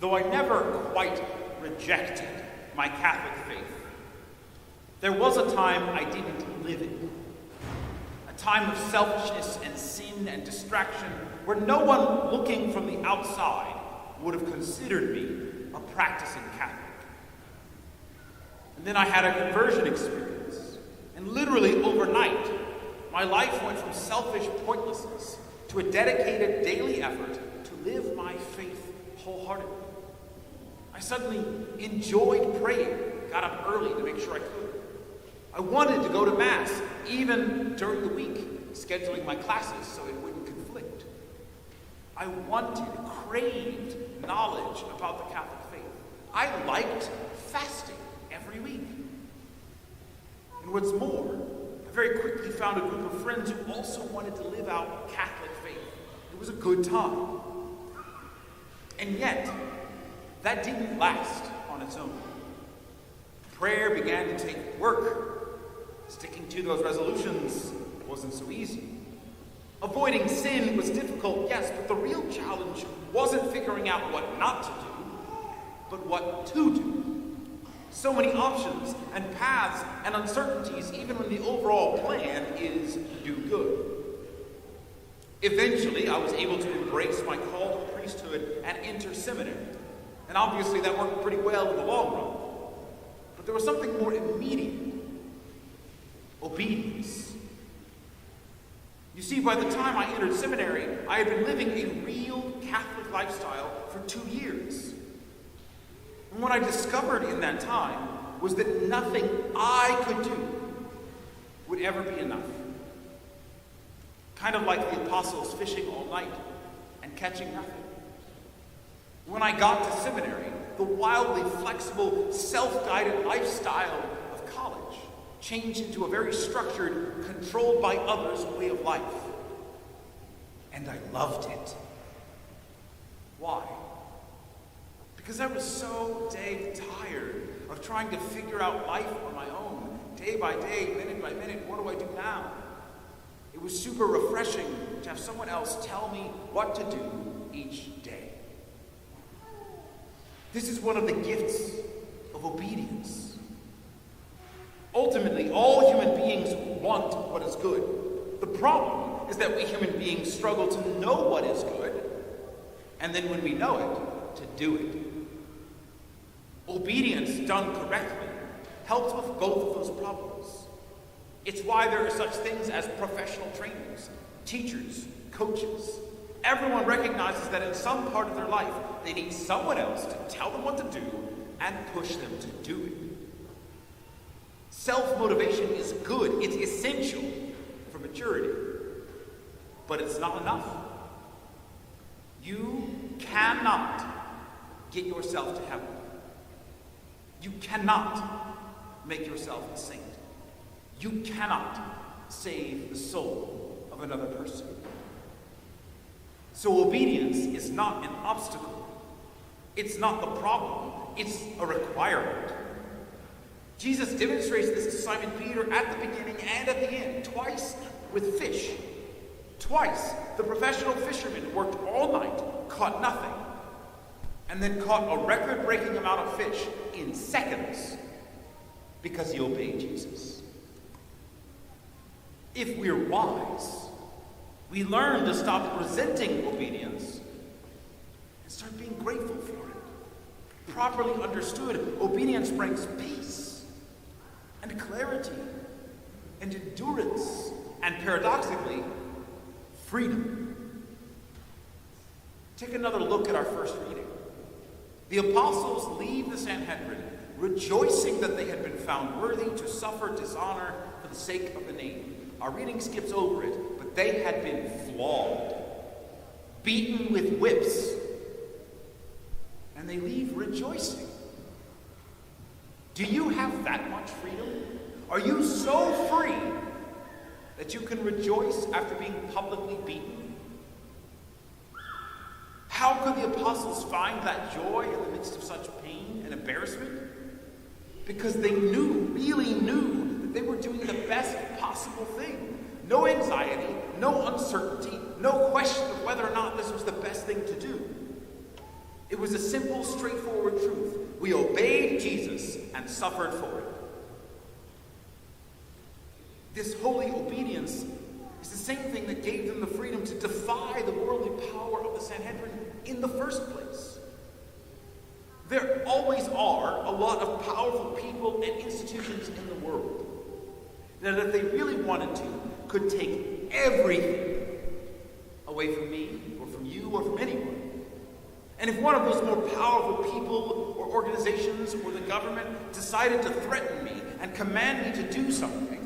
Though I never quite rejected my Catholic faith, there was a time I didn't live it. A time of selfishness and sin and distraction where no one looking from the outside would have considered me a practicing Catholic. And then I had a conversion experience, and literally overnight, my life went from selfish pointlessness to a dedicated daily effort to live my faith wholeheartedly. I suddenly enjoyed praying, got up early to make sure I could. I wanted to go to Mass, even during the week, scheduling my classes so it wouldn't conflict. I wanted, craved knowledge about the Catholic faith. I liked fasting every week. And what's more, I very quickly found a group of friends who also wanted to live out Catholic faith. It was a good time. And yet, that didn't last on its own. Prayer began to take work. Sticking to those resolutions wasn't so easy. Avoiding sin was difficult, yes, but the real challenge wasn't figuring out what not to do, but what to do. So many options and paths and uncertainties, even when the overall plan is do good. Eventually, I was able to embrace my call to priesthood and enter seminary. And obviously that worked pretty well in the long run. But there was something more immediate. Obedience. You see, by the time I entered seminary, I had been living a real Catholic lifestyle for 2 years. And what I discovered in that time was that nothing I could do would ever be enough. Kind of like the apostles fishing all night and catching nothing. When I got to seminary, the wildly flexible, self-guided lifestyle of college changed into a very structured, controlled by others way of life. And I loved it. Why? Because I was so dang tired of trying to figure out life on my own, day by day, minute by minute. What do I do now? It was super refreshing to have someone else tell me what to do each day. This is one of the gifts of obedience. Ultimately, all human beings want what is good. The problem is that we human beings struggle to know what is good, and then when we know it, to do it. Obedience done correctly helps with both of those problems. It's why there are such things as professional trainers, teachers, coaches. Everyone recognizes that in some part of their life, they need someone else to tell them what to do and push them to do it. Self-motivation is good. It's essential for maturity. But it's not enough. You cannot get yourself to heaven. You cannot make yourself a saint. You cannot save the soul of another person. So obedience is not an obstacle. It's not the problem. It's a requirement. Jesus demonstrates this to Simon Peter at the beginning and at the end, twice with fish. Twice, the professional fisherman worked all night, caught nothing, and then caught a record-breaking amount of fish in seconds because he obeyed Jesus. If we're wise, we learn to stop resenting obedience and start being grateful for it. Properly understood, obedience brings peace and clarity and endurance and, paradoxically, freedom. Take another look at our first reading. The apostles leave the Sanhedrin rejoicing that they had been found worthy to suffer dishonor for the sake of the name. Our reading skips over it, but they had been flogged, beaten with whips, and they leave rejoicing. Do you have that much freedom? Are you so free that you can rejoice after being publicly beaten? How could the apostles find that joy in the midst of such pain and embarrassment? Because they really knew that they were doing the best possible thing. No anxiety, no uncertainty, no question of whether or not this was the best thing to do. It was a simple, straightforward truth. We obeyed Jesus and suffered for it. This holy obedience is the same thing that gave them the freedom to defy the worldly power of the Sanhedrin in the first place. There always are a lot of powerful people and institutions in the world that, if they really wanted to, could take everything away from me or from you or from anyone. And if one of those more powerful people or organizations or the government decided to threaten me and command me to do something,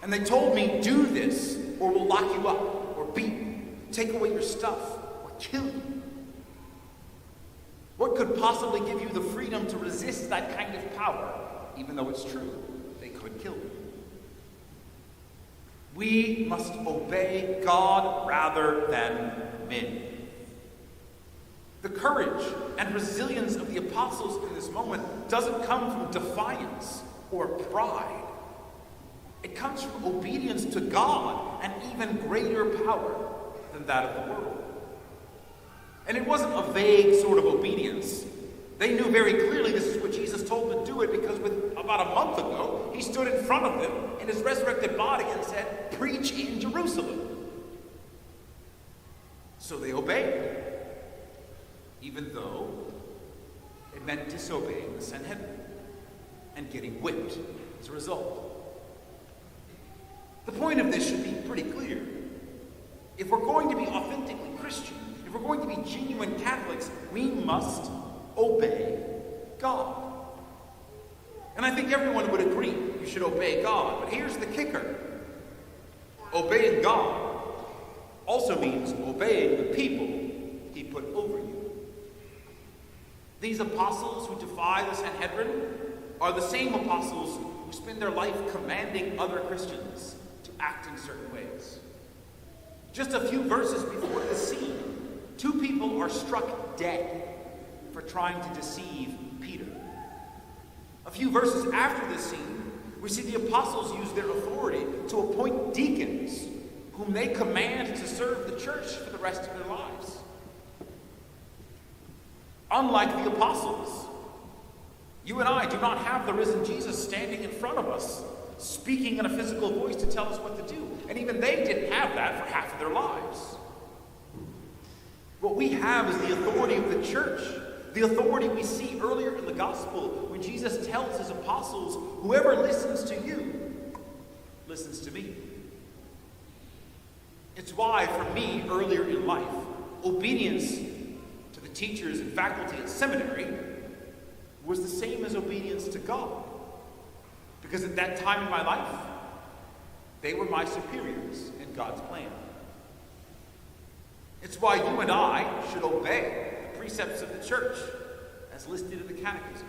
and they told me, do this, or we'll lock you up, or beat you, take away your stuff, or kill you, what could possibly give you the freedom to resist that kind of power, even though it's true, they could kill you? We must obey God rather than men. The courage and resilience of the apostles in this moment doesn't come from defiance or pride. It comes from obedience to God and even greater power than that of the world. And it wasn't a vague sort of obedience. They knew very clearly this is what Jesus told them to do it, because about a month ago, he stood in front of them in his resurrected body and said, preach in Jerusalem. So they obeyed, even though it meant disobeying the Sanhedrin and getting whipped as a result. The point of this should be pretty clear. If we're going to be authentically Christian, if we're going to be genuine Catholics, we must obey God. And I think everyone would agree you should obey God. But here's the kicker. Obeying God also means obeying the people he put over you. These apostles who defy the Sanhedrin are the same apostles who spend their life commanding other Christians to act in certain ways. Just a few verses before this scene, two people are struck dead for trying to deceive Peter. A few verses after this scene, we see the apostles use their authority to appoint deacons whom they command to serve the church for the rest of their lives. Unlike the apostles, you and I do not have the risen Jesus standing in front of us, speaking in a physical voice to tell us what to do. And even they didn't have that for half of their lives. What we have is the authority of the church, the authority we see earlier in the gospel when Jesus tells his apostles, whoever listens to you, listens to me. It's why, for me, earlier in life, obedience to the teachers and faculty at seminary was the same as obedience to God. Because at that time in my life, they were my superiors in God's plan. It's why you and I should obey the precepts of the church as listed in the Catechism.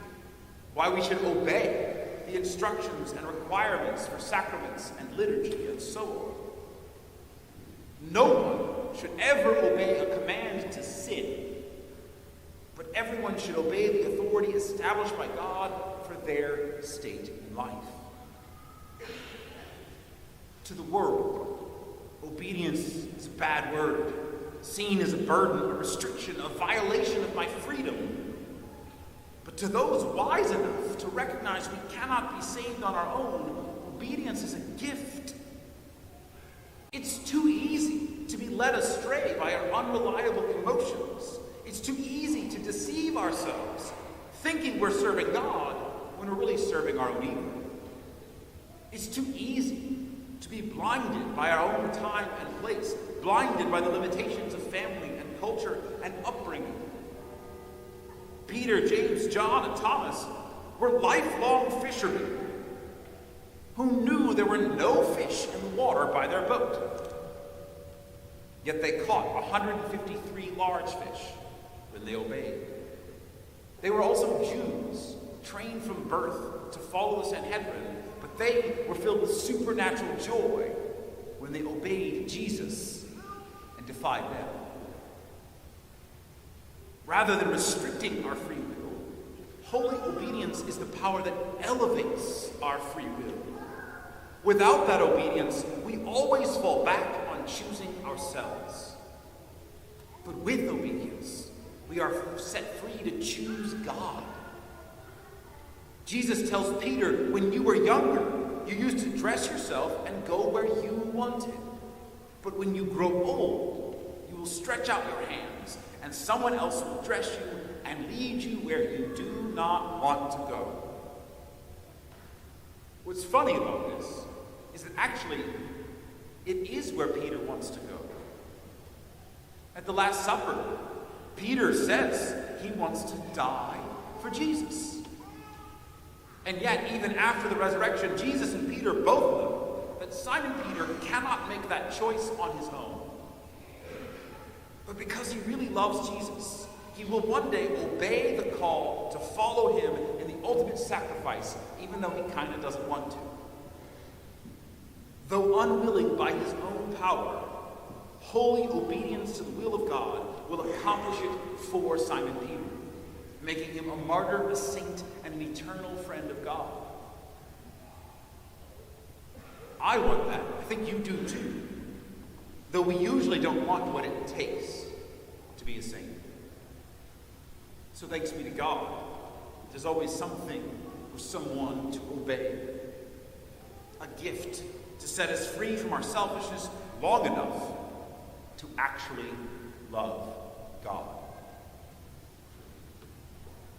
Why we should obey the instructions and requirements for sacraments and liturgy and so on. No one should ever obey a command to sin, but everyone should obey the authority established by God for their state in life. To the world, obedience is a bad word, seen as a burden, a restriction, a violation of my freedom. But to those wise enough to recognize we cannot be saved on our own, obedience is a gift. It's too easy to be led astray by our unreliable emotions. It's too easy to deceive ourselves, thinking we're serving God when we're really serving our own ego. It's too easy to be blinded by our own time and place, blinded by the limitations of family and culture and upbringing. Peter, James, John, and Thomas were lifelong fishermen who knew there were no fish in the water by their boat. Yet they caught 153 large fish when they obeyed. They were also Jews, trained from birth to follow the Sanhedrin, but they were filled with supernatural joy when they obeyed Jesus and defied them. Rather than restricting our free will, holy obedience is the power that elevates our free will. Without that obedience, we always fall back on choosing ourselves. But with obedience, We are set free to choose God. Jesus tells Peter, when you were younger, you used to dress yourself and go where you wanted. But when you grow old, you will stretch out your hands, and someone else will dress you and lead you where you do not want to go. What's funny about this is that actually it is where Peter wants to go. At the Last Supper, Peter says he wants to die for Jesus. And yet, even after the resurrection, Jesus and Peter both know that Simon Peter cannot make that choice on his own. But because he really loves Jesus, he will one day obey the call to follow him in the ultimate sacrifice, even though he kind of doesn't want to. Though unwilling by his own power, holy obedience to the will of God will accomplish it for Simon Peter, making him a martyr, a saint, and an eternal friend of God. I want that. I think you do too. Though we usually don't want what it takes to be a saint. So thanks be to God, there's always something or someone to obey. A gift to set us free from our selfishness long enough to actually love God.